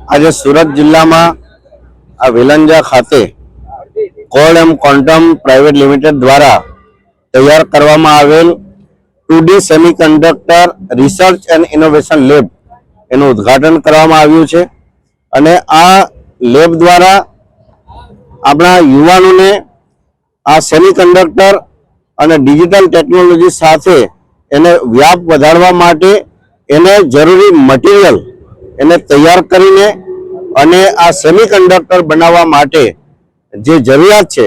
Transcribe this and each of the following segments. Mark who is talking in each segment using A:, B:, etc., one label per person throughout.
A: આજે સુરત જિલ્લામાં આ વેલંજા ખાતે કોડ એમ ક્વોન્ટમ પ્રાઇવેટ લિમિટેડ દ્વારા તૈયાર કરવામાં આવેલ 2D semiconductor research and innovation lab એનું ઉદ્ઘાટન કરવામાં આવ્યું છે અને આ લેબ દ્વારા આપણા યુવાનોને આ સેમિકન્ડક્ટર અને ડિજિટલ ટેકનોલોજી સાથે એને વ્યાપ વધારવા માટે એને જરૂરી મટીરિયલ એને તૈયાર કરીને અને આ સેમિકન્ડક્ટર બનાવવા માટે જે જરૂરિયાત છે,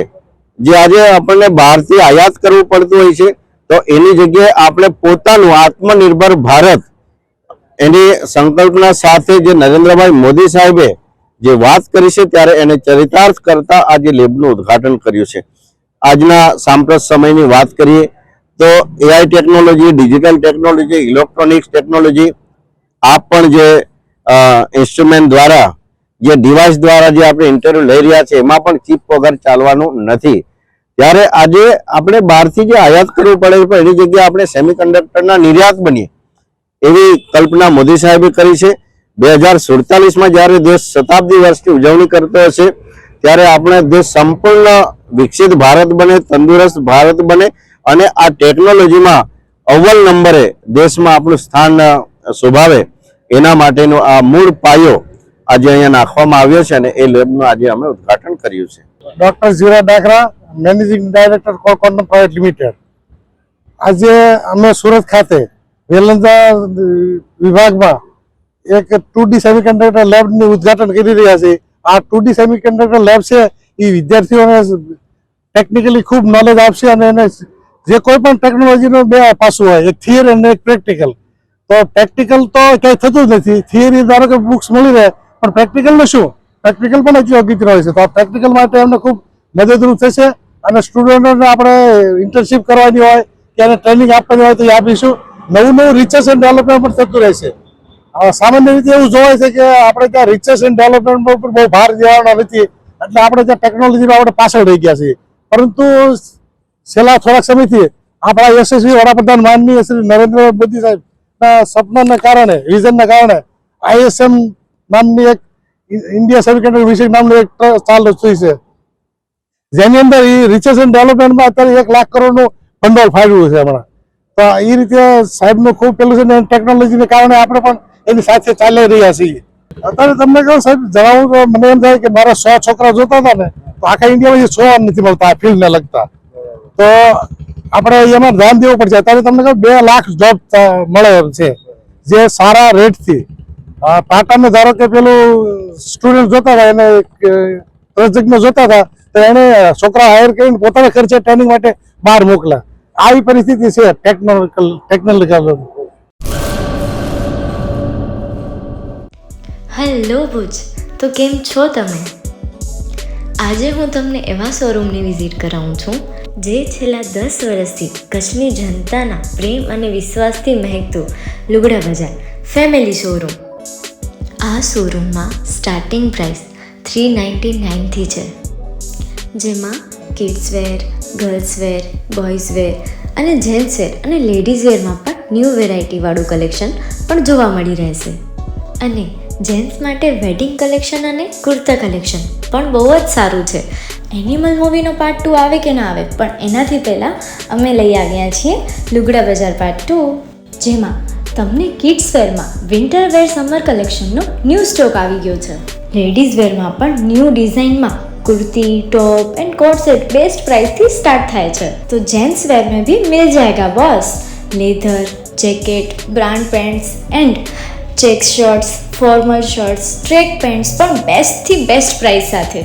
A: જે આજે આપણને બહારથી આયાત કરવું પડતું હોય છે, તો એની જગ્યાએ આપણે પોતાનું આત્મનિર્ભર ભારત એની સંકલ્પના સાથે જે નરેન્દ્રભાઈ મોદી સાહેબે જે વાત કરી છે ત્યારે એને ચરિતાર્થ કરતા આજે લેબનું ઉદ્ઘાટન કર્યું છે. આજના સાંપ્રત સમયની વાત કરીએ તો AI technology, digital technology, electronics technology, આ પણ જે ઇન્સ્ટ્રુમેન્ટ દ્વારા, જે ડિવાઇસ દ્વારા જે આપણે ઇન્ટરવ્યુ લઈ રહ્યા છે એમાં પણ ચીપ વગર ચાલવાનું નથી. ત્યારે આજે આપણે બહારથી જે આયાત કરવું પડે છે એની જગ્યાએ આપણે સેમિકન્ડક્ટરના નિર્યાત બનીએ એવી કલ્પના મોદી સાહેબે કરી છે. 2047માં જ્યારે દેશ શતાબ્દી વર્ષની ઉજવણી કરતો હશે ત્યારે આપણે દેશ સંપૂર્ણ વિકસિત ભારત બને, તંદુરસ્ત ભારત બને અને આ ટેકનોલોજીમાં અવ્વલ નંબરે દેશમાં આપણું સ્થાન શોભાવે એના માટેનો આ મૂળ પાયો આજે અહીંયા નાખવામાં આવ્યો છે અને એ લેબનું આજે અમે ઉદ્ઘાટન કર્યું છે.
B: Doctor Zeera Dakra, managing director code quantum private limited. આજે અમે સુરત ખાતે વેલંજા વિભાગમાં એક 2D સેમિકન્ડક્ટર લેબનું ઉદ્ઘાટન કરી રહ્યા છે. આ 2D સેમિકન્ડક્ટર લેબ છે એ વિદ્યાર્થીઓને ટેકનિકલી ખૂબ નોલેજ આપશે અને એને જે કોઈ પણ ટેકનોલોજીનો બે પાસું હોય, એક થિયરી અને એક પ્રેક્ટિકલ. તો પ્રેક્ટિકલ તો ક્યાંય થતું જ નથી. થિયરી ધારો કે બુક્સ મળી રહે, પણ પ્રેક્ટિકલનું શું? પ્રેક્ટિકલ પણ એટલું અગત્યનું હોય છે. તો આ પ્રેક્ટિકલ માટે અમને ખૂબ મદદરૂપ થશે અને સ્ટુડન્ટોને આપણે ઇન્ટર્નશીપ કરવાની હોય કે એને ટ્રેનિંગ આપવાની હોય તો એ આપીશું. નવું રિસર્ચ એન્ડ ડેવલપમેન્ટ પણ થતું રહેશે. સામાન્ય રીતે એવું જોવાય છે કે આપણે ત્યાં રિસર્ચ એન્ડ ડેવલપમેન્ટ ઉપર બહુ ભાર દેવાનો નથી, એટલે આપણે ત્યાં ટેકનોલોજીમાં આપણે પાછળ રહી ગયા છીએ. પરંતુ છેલ્લા થોડાક સમયથી આપણા યશસ્વી વડાપ્રધાન માનનીય શ્રી નરેન્દ્ર મોદી સાહેબના સપનાના કારણે, વિઝનના કારણે ISM નામની એક ઇન્ડિયા સેમિકન્ડક્ટર વિશે નામની એક ચાલુ થઈ છે, જેની અંદર એ રિસર્ચ એન્ડ ડેવલપમેન્ટમાં અત્યારે 1 લાખ કરોડનું ભંડોળ ફાળવ્યું છે હમણાં. તો એ રીતે સાહેબનું ખૂબ પેલું છે ને ટેકનોલોજીને કારણે આપણે પણ એની સાથે ચાલી રહ્યા છીએ. અત્યારે તમને કહું સાહેબ, જણાવું તો મને એમ થાય કે મારા 100 છોકરા જોતા હતા ને તો આખા ઇન્ડિયામાં 100 નથી મળતા આ ફિલ્ડને લગતા. તો આપણે એમાં ધ્યાન દેવું પડશે. અત્યારે તમને કહું 2 લાખ જોબ મળે એમ છે, જે સારા રેટથી. ટાટાને ધારો કે પેલું સ્ટુડન્ટ જોતા હતા, એને પ્રોજેક્ટમાં જોતા હતા તો એને છોકરા હાયર કરીને પોતાના ખર્ચે ટ્રેનિંગ માટે બહાર મોકલ્યા. આવી પરિસ્થિતિ છે ટેકનોલોજીકલ.
C: હેલો ભુજ, તો કેમ છો તમે? આજે હું તમને એવા શોરૂમની વિઝિટ કરાવું છું જે છેલ્લા 10 વર્ષથી કચ્છની જનતાના પ્રેમ અને વિશ્વાસથી મહેકતું લુગડા બજાર ફેમિલી શોરૂમ. આ શોરૂમમાં સ્ટાર્ટિંગ પ્રાઇસ 399થી છે, જેમાં kids wear, girls wear, boys wear અને જેન્ટ્સ વેર અને લેડીઝ વેરમાં પણ ન્યૂ વેરાયટીવાળું કલેક્શન પણ જોવા મળી રહેશે. અને જેન્ટ્સ માટે વેડિંગ કલેક્શન અને કુર્તા કલેક્શન પણ બહુ જ સારું છે. એનિમલ મૂવીનો પાર્ટ 2 આવે કે ના આવે, પણ એનાથી પહેલાં અમે લઈ આવ્યા છીએ લુગડા બજાર પાર્ટ 2, જેમાં તમને કિડ્સ વેરમાં વિન્ટર વેર સમર કલેક્શનનો ન્યૂ સ્ટોક આવી ગયો છે. લેડીઝ વેરમાં પણ ન્યૂ ડિઝાઇનમાં kurti, top and coat set best price थी स्टार्ट थाय छे. तो जेंट्स वेर में भी मिल जाएगा boss. Leather, jacket, brand pants and check shirts, formal shirts, track pants पर बेस्ट थी बेस्ट प्राइस साथे.